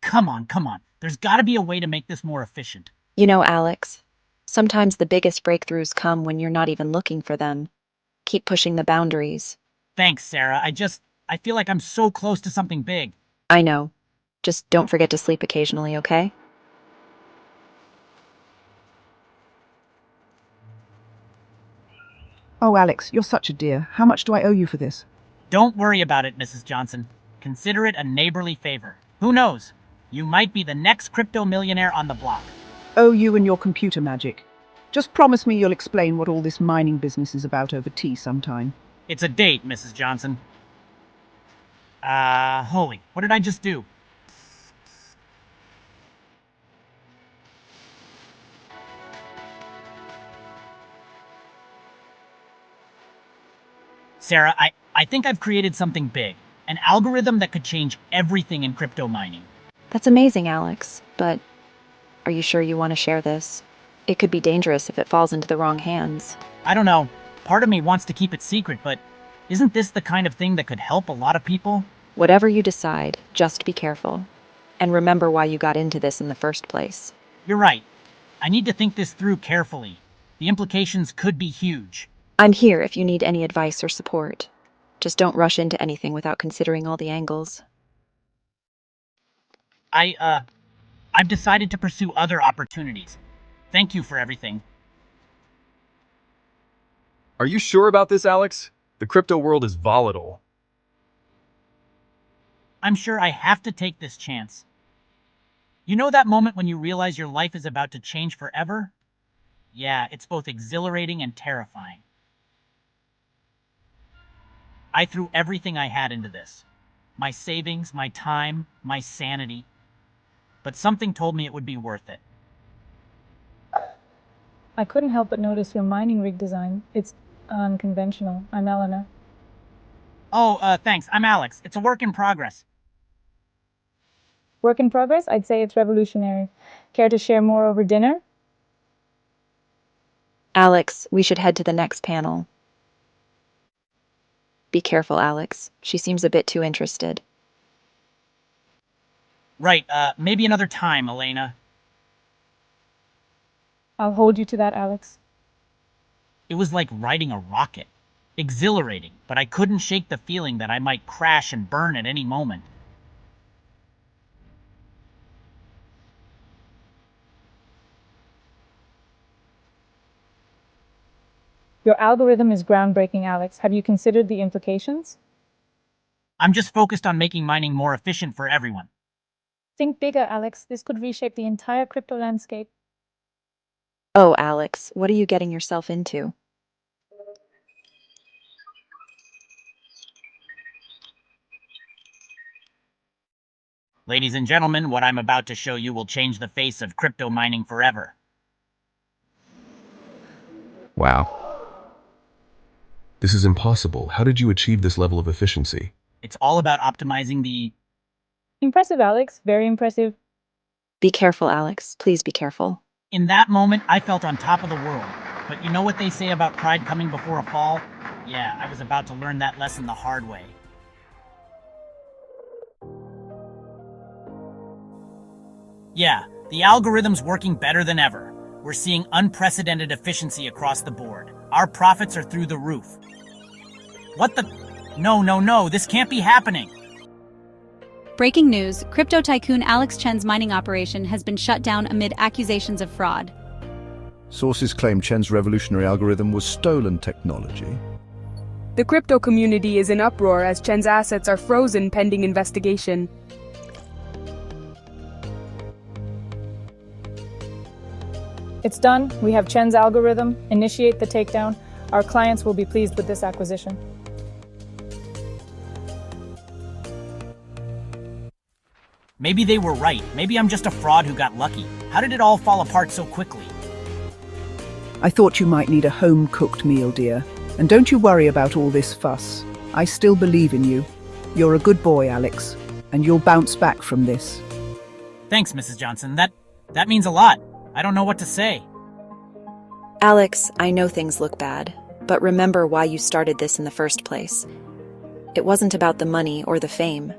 come on, come on. There's gotta be a way to make this more efficient. You know, Alex, sometimes the biggest breakthroughs come when you're not even looking for them. Keep pushing the boundaries. Thanks, Sarah. I feel like I'm so close to something big. I know. Just don't forget to sleep occasionally, okay? Oh, Alex, you're such a dear. How much do I owe you for this? Don't worry about it, Mrs. Johnson. Consider it a neighborly favor. Who knows? You might be the next crypto millionaire on the block. Oh, you and your computer magic. Just promise me you'll explain what all this mining business is about over tea sometime. It's a date, Mrs. Johnson. Holy, what did I just do? Sarah, I think I've created something big. An algorithm that could change everything in crypto mining. That's amazing, Alex, but are you sure you want to share this? It could be dangerous if it falls into the wrong hands. I don't know. Part of me wants to keep it secret, but isn't this the kind of thing that could help a lot of people? Whatever you decide, just be careful. And remember why you got into this in the first place. You're right. I need to think this through carefully. The implications could be huge. I'm here if you need any advice or support. Just don't rush into anything without considering all the angles. I've decided to pursue other opportunities. Thank you for everything. Are you sure about this, Alex? The crypto world is volatile. I'm sure I have to take this chance. You know that moment when you realize your life is about to change forever? Yeah, it's both exhilarating and terrifying. I threw everything I had into this. My savings, my time, my sanity. But something told me it would be worth it. I couldn't help but notice your mining rig design. It's unconventional. I'm Eleanor. Oh, thanks. I'm Alex. It's a work in progress. Work in progress? I'd say it's revolutionary. Care to share more over dinner? Alex, we should head to the next panel. Be careful, Alex. She seems a bit too interested. Right, maybe another time, Elena. I'll hold you to that, Alex. It was like riding a rocket. Exhilarating, but I couldn't shake the feeling that I might crash and burn at any moment. Your algorithm is groundbreaking, Alex. Have you considered the implications? I'm just focused on making mining more efficient for everyone. Think bigger, Alex. This could reshape the entire crypto landscape. Oh, Alex, what are you getting yourself into? Ladies and gentlemen, what I'm about to show you will change the face of crypto mining forever. Wow. This is impossible. How did you achieve this level of efficiency? It's all about optimizing the... Impressive, Alex. Very impressive. Be careful, Alex. Please be careful. In that moment, I felt on top of the world. But you know what they say about pride coming before a fall? Yeah, I was about to learn that lesson the hard way. Yeah, the algorithm's working better than ever. We're seeing unprecedented efficiency across the board. Our profits are through the roof. What the... No, this can't be happening. Breaking news, crypto tycoon Alex Chen's mining operation has been shut down amid accusations of fraud. Sources claim Chen's revolutionary algorithm was stolen technology. The crypto community is in uproar as Chen's assets are frozen pending investigation. It's done. We have Chen's algorithm. Initiate the takedown. Our clients will be pleased with this acquisition. Maybe they were right. Maybe I'm just a fraud who got lucky. How did it all fall apart so quickly? I thought you might need a home-cooked meal, dear. And don't you worry about all this fuss. I still believe in you. You're a good boy, Alex, and you'll bounce back from this. Thanks, Mrs. Johnson. That means a lot. I don't know what to say. Alex, I know things look bad, but remember why you started this in the first place. It wasn't about the money or the fame.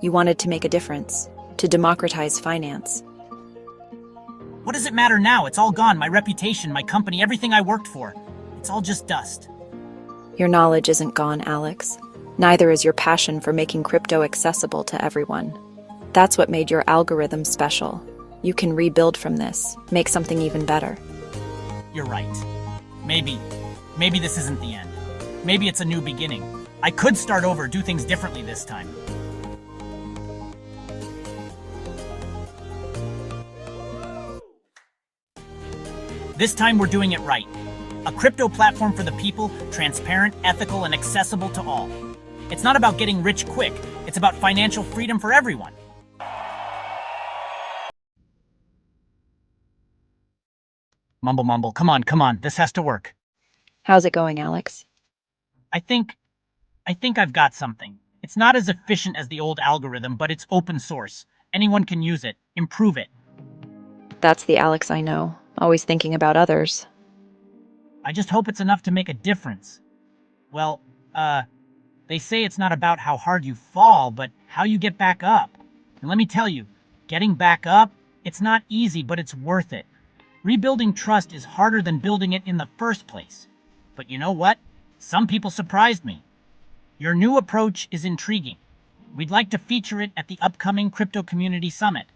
You wanted to make a difference. to democratize finance. What does it matter now? It's all gone. My reputation, my company, everything I worked for. It's all just dust. Your knowledge isn't gone, Alex. Neither is your passion for making crypto accessible to everyone. That's what made your algorithm special. You can rebuild from this, make something even better. You're right. Maybe this isn't the end. Maybe it's a new beginning. I could start over, do things differently this time. This time we're doing it right. A crypto platform for the people, transparent, ethical, and accessible to all. It's not about getting rich quick. It's about financial freedom for everyone. Mumble. Come on. This has to work. How's it going, Alex? I think I've got something. It's not as efficient as the old algorithm, but it's open source. Anyone can use it, improve it. That's the Alex I know, always thinking about others. I just hope it's enough to make a difference. Well, they say it's not about how hard you fall, but how you get back up. And let me tell you, getting back up, it's not easy, but it's worth it. Rebuilding trust is harder than building it in the first place. But you know what? Some people surprised me. Your new approach is intriguing. We'd like to feature it at the upcoming Crypto Community Summit.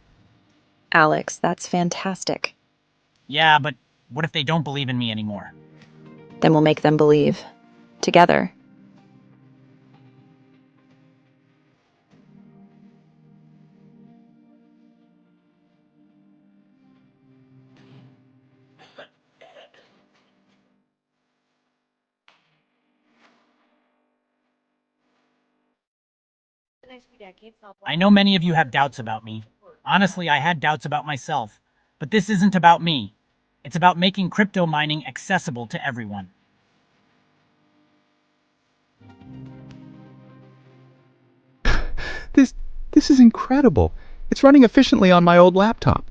Alex, that's fantastic. Yeah, but what if they don't believe in me anymore? Then we'll make them believe. Together. I know many of you have doubts about me. Honestly, I had doubts about myself. But this isn't about me. It's about making crypto mining accessible to everyone. This is incredible. It's running efficiently on my old laptop.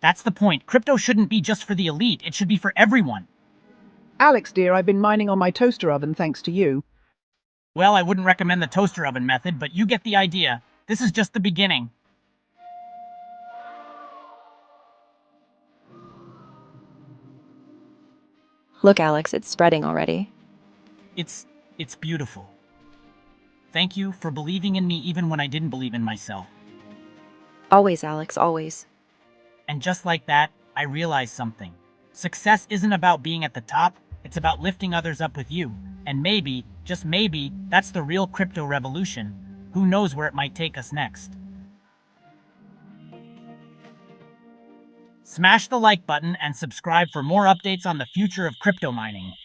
That's the point. Crypto shouldn't be just for the elite. It should be for everyone. Alex, dear, I've been mining on my toaster oven thanks to you. Well, I wouldn't recommend the toaster oven method, but you get the idea. This is just the beginning. Look, Alex, it's spreading already. It's beautiful. Thank you for believing in me even when I didn't believe in myself. Always, Alex, always. And just like that, I realized something. Success isn't about being at the top, it's about lifting others up with you. And maybe, just maybe, that's the real crypto revolution. Who knows where it might take us next? Smash the like button and subscribe for more updates on the future of crypto mining.